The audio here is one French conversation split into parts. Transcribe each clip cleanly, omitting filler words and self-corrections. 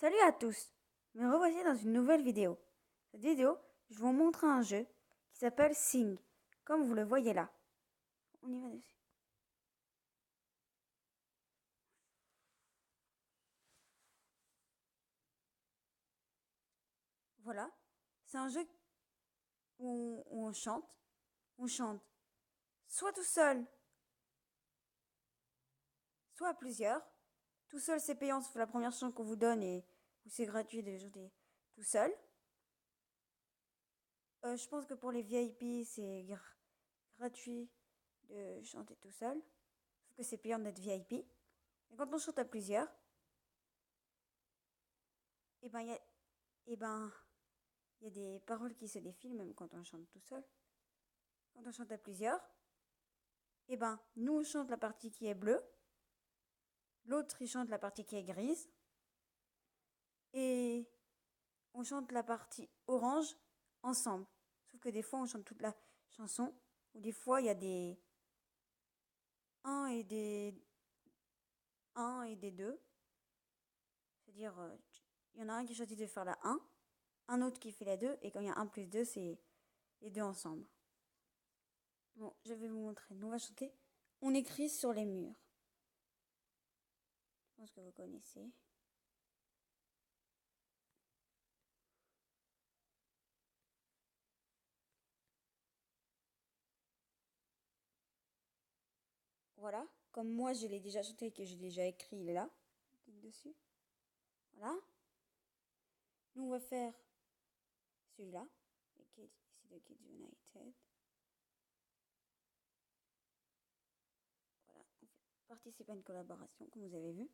Salut à tous, me revoici dans une nouvelle vidéo. Cette vidéo, je vous montre un jeu qui s'appelle Sing, comme vous le voyez là. On y va dessus. Voilà, c'est un jeu où on chante. On chante soit tout seul, soit à plusieurs. Tout seul, c'est payant, c'est la première chanson qu'on vous donne et c'est gratuit de chanter tout seul. Je pense que pour les VIP, c'est gratuit de chanter tout seul. Sauf que c'est payant d'être VIP. Et quand on chante à plusieurs, et ben, et ben, il y a des paroles qui se défilent même quand on chante tout seul. Quand on chante à plusieurs, et ben, nous on chante la partie qui est bleue, l'autre il chante la partie qui est grise, et on chante la partie orange ensemble. Sauf que des fois on chante toute la chanson, ou des fois il y a des 1 et des 1 et des 2. C'est-à-dire, il y en a un qui choisit de faire la 1 autre qui fait la 2, et quand il y a 1 plus 2, c'est les deux ensemble. Bon, je vais vous montrer. Nous on va chanter. On écrit sur les murs. Je pense que vous connaissez. Voilà, comme moi je l'ai déjà chanté et que j'ai déjà écrit, il est là. Clique dessus. Voilà. Nous on va faire celui-là. Ici de Kids United. Voilà, on fait participer à une collaboration, comme vous avez vu.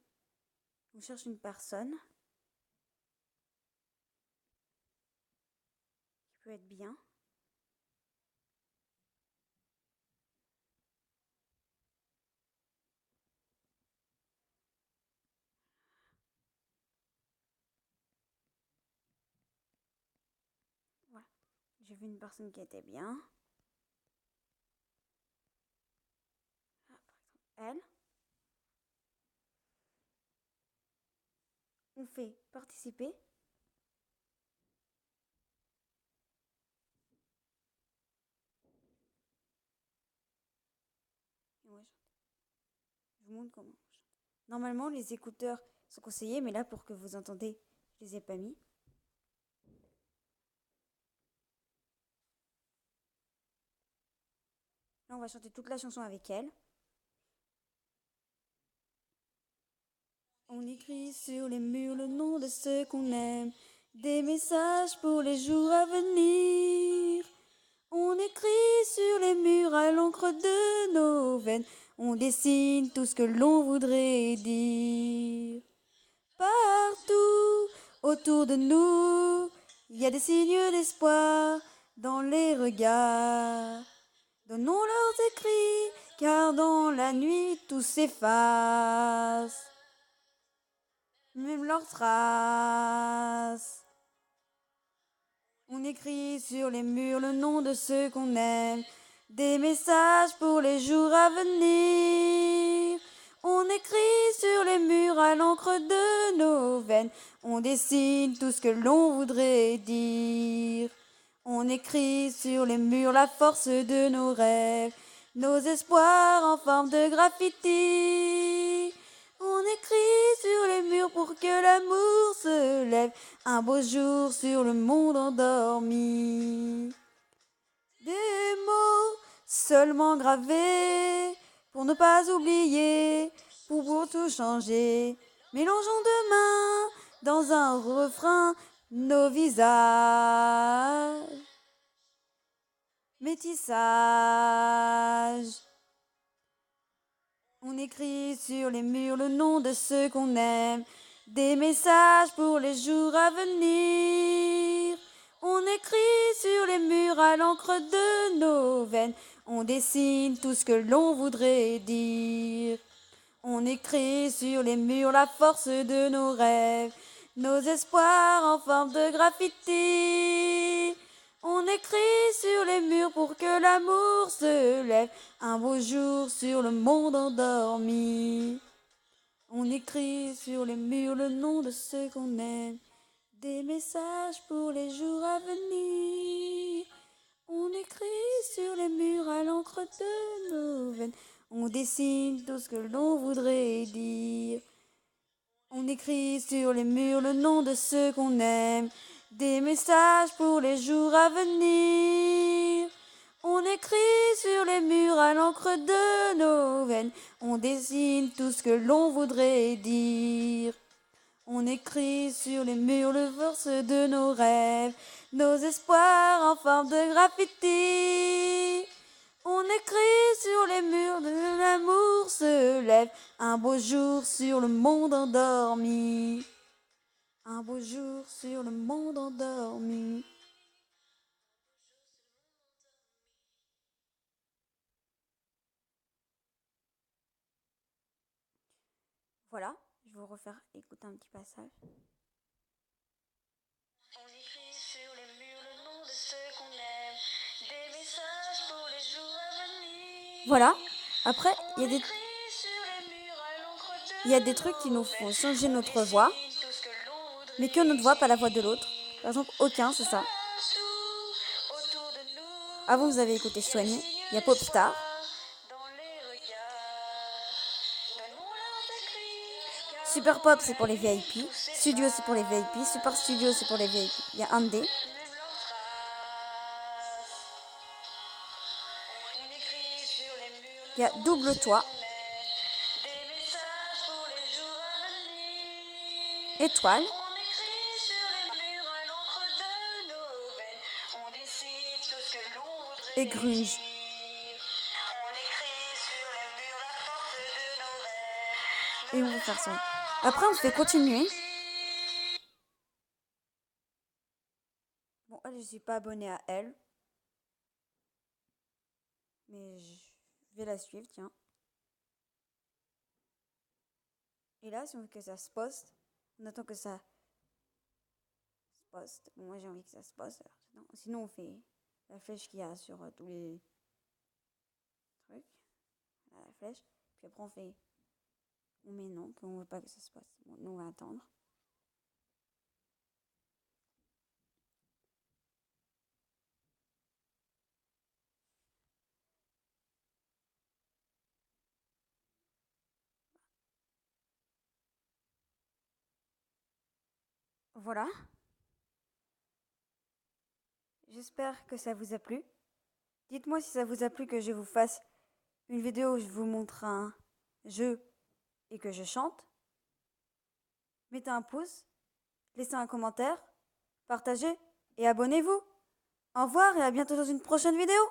On cherche une personne qui peut être bien. Voilà. J'ai vu une personne qui était bien. Ah, par exemple, elle. On fait participer. Et on va chanter. Je vous montre comment on chante. Normalement, les écouteurs sont conseillés, mais là, pour que vous entendez, je les ai pas mis. Là, on va chanter toute la chanson avec elle. On écrit sur les murs le nom de ceux qu'on aime, des messages pour les jours à venir. On écrit sur les murs à l'encre de nos veines, on dessine tout ce que l'on voudrait dire. Partout autour de nous, il y a des signes d'espoir dans les regards. Donnons leurs écrits, car dans la nuit tout s'efface. Même leurs traces. On écrit sur les murs le nom de ceux qu'on aime, des messages pour les jours à venir. On écrit sur les murs à l'encre de nos veines, on dessine tout ce que l'on voudrait dire. On écrit sur les murs la force de nos rêves, nos espoirs en forme de graffiti. On écrit sur les murs pour que l'amour se lève un beau jour sur le monde endormi. Des mots seulement gravés pour ne pas oublier, pour tout changer. Mélangeons demain dans un refrain nos visages. Métissage. On écrit sur les murs le nom de ceux qu'on aime, des messages pour les jours à venir. On écrit sur les murs à l'encre de nos veines, on dessine tout ce que l'on voudrait dire. On écrit sur les murs la force de nos rêves, nos espoirs en forme de graffiti. On écrit sur les murs pour que l'amour se lève un beau jour sur le monde endormi. On écrit sur les murs le nom de ceux qu'on aime. Des messages pour les jours à venir. On écrit sur les murs à l'encre de nos veines. On dessine tout ce que l'on voudrait dire. On écrit sur les murs le nom de ceux qu'on aime. Des messages pour les jours à venir. On écrit sur les murs à l'encre de nos veines. On dessine tout ce que l'on voudrait dire. On écrit sur les murs le verse de nos rêves, nos espoirs en forme de graffiti. On écrit sur les murs de l'amour se lève, un beau jour sur le monde endormi. Un beau jour sur le monde endormi. Voilà, je vais vous refaire écouter un petit passage. On écrit sur les murs le nom de ceux qu'on aime, des messages pour les jours à venir. Voilà, après, il y a des trucs qui nous font changer notre voix, mais que notre voix, pas la voix de l'autre. Par exemple, aucun, c'est ça. Avant, vous avez écouté Soigné, il y a Popstar. Super Pop, c'est pour les VIP. Studio, c'est pour les VIP. Super Studio, c'est pour les VIP. Il y a Andé. Il y a Double Toi. Étoile. Et Grunge. Et on va faire ça. Après, on fait continuer. Bon, elle, je suis pas abonnée à elle. Mais je vais la suivre, tiens. Et là, si on veut que ça se poste, on attend que ça se poste. Bon, moi, j'ai envie que ça se poste. Alors, sinon, on fait la flèche qu'il y a sur tous les trucs. Voilà, la flèche. Puis après, on met non, qu'on veut pas que ça se passe. Bon, nous, on va attendre. Voilà. J'espère que ça vous a plu. Dites-moi si ça vous a plu que je vous fasse une vidéo où je vous montre un jeu et que je chante. Mettez un pouce, laissez un commentaire, partagez et abonnez-vous. Au revoir et à bientôt dans une prochaine vidéo.